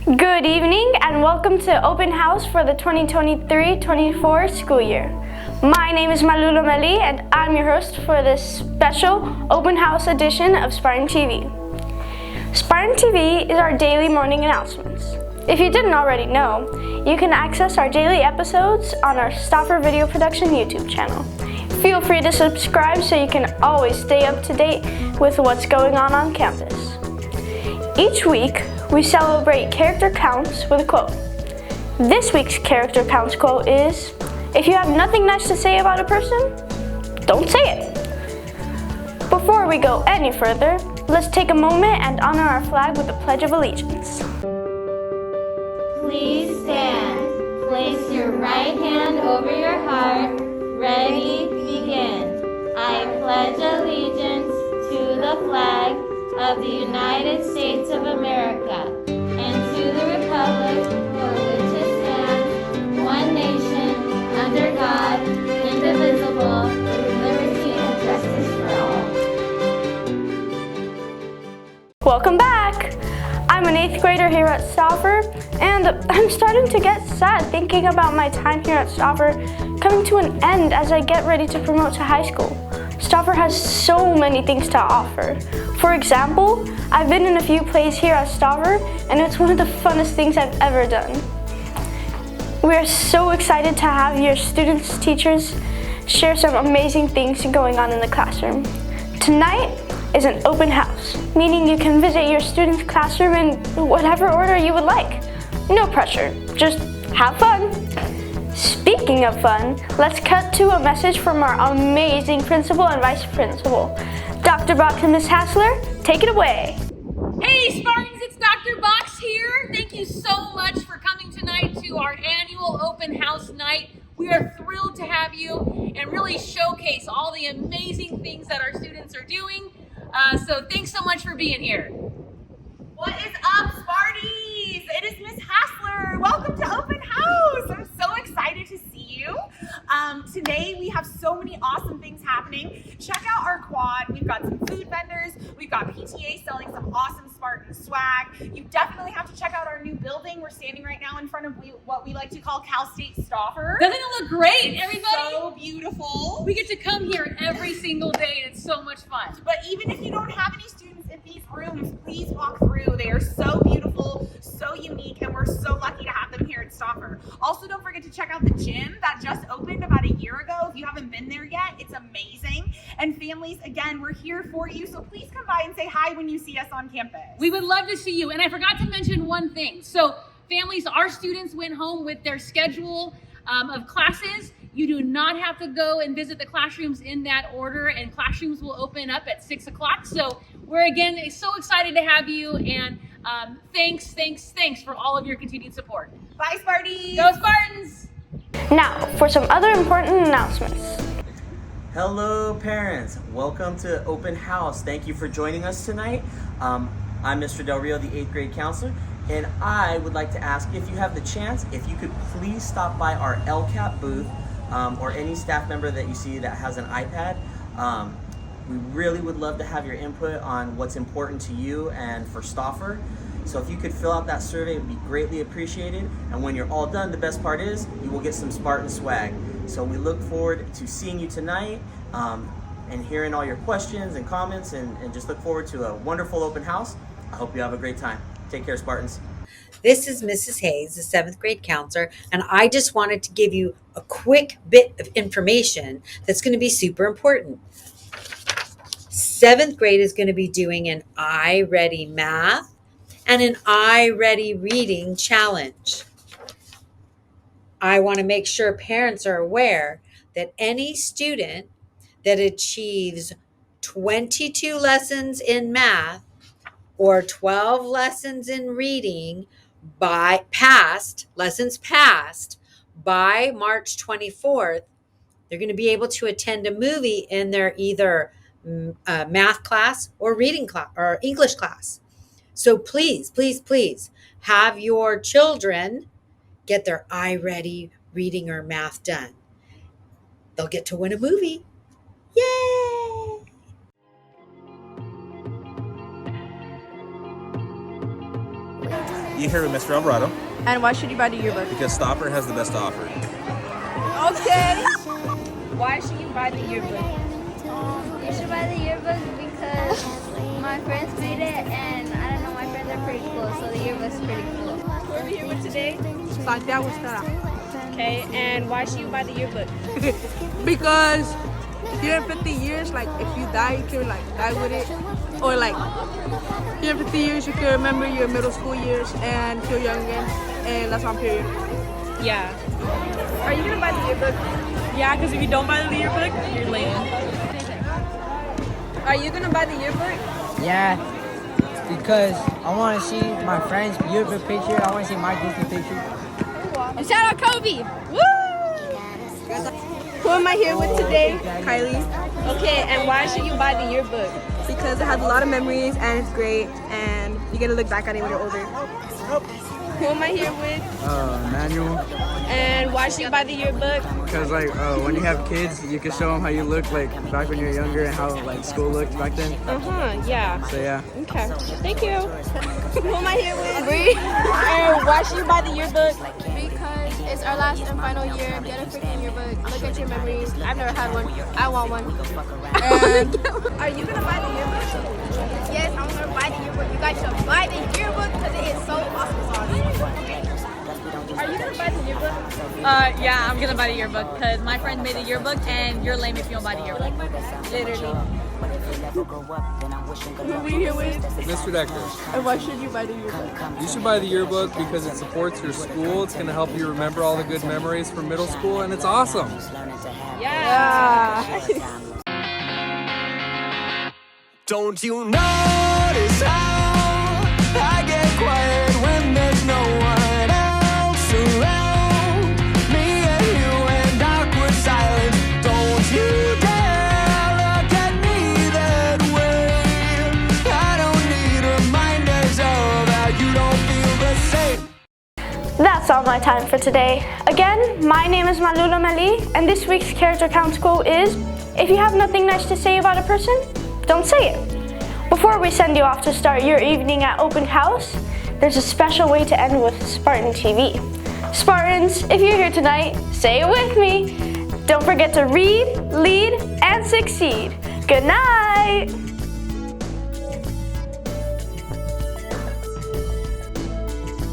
Good evening and welcome to Open House for the 2023-24 school year. My name is Malula Meli and I'm your host for this special Open House edition of Spartan TV. Spartan TV is our daily morning announcements. If you didn't already know, you can access our daily episodes on our Stauffer Video Production YouTube channel. Feel free to subscribe so you can always stay up to date with what's going on campus. Each week, we celebrate character counts with a quote. This week's character counts quote is, if you have nothing nice to say about a person, don't say it. Before we go any further, let's take a moment and honor our flag with the Pledge of Allegiance. Please stand. Place your right hand over your heart. Ready, begin. I pledge allegiance to the flag of the United States of America and to the republic for which it stands, one nation, under God, indivisible, with liberty and justice for all. Welcome back! I'm an 8th grader here at Stauffer, and I'm starting to get sad thinking about my time here at Stauffer coming to an end as I get ready to promote to high school. Stauffer has so many things to offer. For example, I've been in a few plays here at Stauffer, and it's one of the funnest things I've ever done. We are so excited to have your students, teachers, share some amazing things going on in the classroom. Tonight is an open house, meaning you can visit your student's classroom in whatever order you would like. No pressure, just have fun. Speaking of fun, let's cut to a message from our amazing principal and vice principal. Dr. Box and Ms. Hassler, take it away. Hey Spartans, it's Dr. Box here. Thank you so much for coming tonight to our annual open house night. We are thrilled to have you and really showcase all the amazing things that our students are doing. So thanks so much for being here. What is up, Sparties? It is Miss Hassler. Welcome to Open House. I'm so excited to see you. Today we have so many awesome things happening. Check out our quad. We've got some food vendors. We've got PTA selling some awesome Spartan swag. You definitely have to check out our new building. We're standing right now in front of what we like to call Cal State Stauffer. Doesn't it look great, everybody? So beautiful. We get to come here every single day and it's so much fun. But even if you don't have any students in these rooms, please walk through. They are so beautiful, so unique, and we're so lucky to have them here at Stauffer. Also, don't forget to check out the gym that just opened about a year ago. If you haven't been there yet, it's amazing. And families, again, we're here for you, so please come by and say hi when you see us on campus. We would love to see you. And I forgot to mention one thing. So families, our students went home with their schedule of classes. You do not have to go and visit the classrooms in that order, and classrooms will open up at 6 o'clock. So we're again so excited to have you, and thanks for all of your continued support. Bye, Sparties! Go Spartans! Now, for some other important announcements. Hello parents, welcome to Open House. Thank you for joining us tonight. I'm Mr. Del Rio, the 8th grade counselor, and I would like to ask if you have the chance, if you could please stop by our LCAP booth or any staff member that you see that has an iPad. We really would love to have your input on what's important to you and for Stauffer. So if you could fill out that survey, it would be greatly appreciated. And when you're all done, the best part is you will get some Spartan swag. So we look forward to seeing you tonight and hearing all your questions and comments, and just look forward to a wonderful open house. I hope you have a great time. Take care, Spartans. This is Mrs. Hayes, the 7th grade counselor, and I just wanted to give you a quick bit of information that's going to be super important. 7th grade is going to be doing an iReady math and an iReady reading challenge. I want to make sure parents are aware that any student that achieves 22 lessons in math or 12 lessons in reading lessons passed by March 24th, they're going to be able to attend a movie in their either math class or reading class or English class. So please have your children get their iReady reading or math done. They'll get to win a movie. Yay! be here with Mr. Alvarado And why should you buy the yearbook? because Stopper has the best offer. Okay. Why should you buy the yearbook? You should buy the yearbook because my friends made it, and I don't know, my friends are pretty cool, so the yearbook's pretty cool. Who are we here with today? Santiago Estrada. Okay, and why should you buy the yearbook? Because here in 50 years, like if you die, you can like die with it. Or like here in 50 years, you can remember your middle school years and feel young again. And that's on period. Yeah. Are you gonna buy the yearbook? Yeah, because if you don't buy the yearbook, you're lame. Are you gonna buy the yearbook? Yeah, because I want to see my friend's yearbook picture. I want to see my Disney picture. And shout out Kobe! Woo! Who am I here with today? Kylie. Okay, and why should you buy the yearbook? Because it has a lot of memories and it's great and you get to look back at it when you're older. Who am I here with? Manuel. And why should you buy the yearbook? Because like when you have kids, you can show them how you looked like back when you were younger and how like school looked back then. Yeah. So yeah. Okay. Thank you. Who am I here with? Bree. And why should you buy the yearbook? Because it's our last and final year. Get a freaking yearbook. Look at your memories. I've never had one. I want one. And are you gonna buy the yearbook? Yes, I'm gonna buy the yearbook. You guys should buy the yearbook because it is so awesome. Are you gonna buy the yearbook? Yeah, I'm gonna buy the yearbook because my friend made the yearbook, and you're lame if you don't buy the yearbook. Literally. Who are we here with? Mr. Decker, And why should you buy the yearbook? you should buy the yearbook because it supports your school. It's going to help you remember all the good memories from middle school, and it's awesome. Yeah. Don't you notice how I get quiet when there's no one else around? Me and you and awkward silence. Don't you dare look at me that way. I don't need reminders of how you don't feel the same. That's all my time for today. Again, my name is Malula Mali, and this week's character count quote is, if you have nothing nice to say about a person, don't say it. Before we send you off to start your evening at open house, there's a special way to end with Spartan TV. Spartans, if you're here tonight, say it with me. Don't forget to read, lead, and succeed. Good night!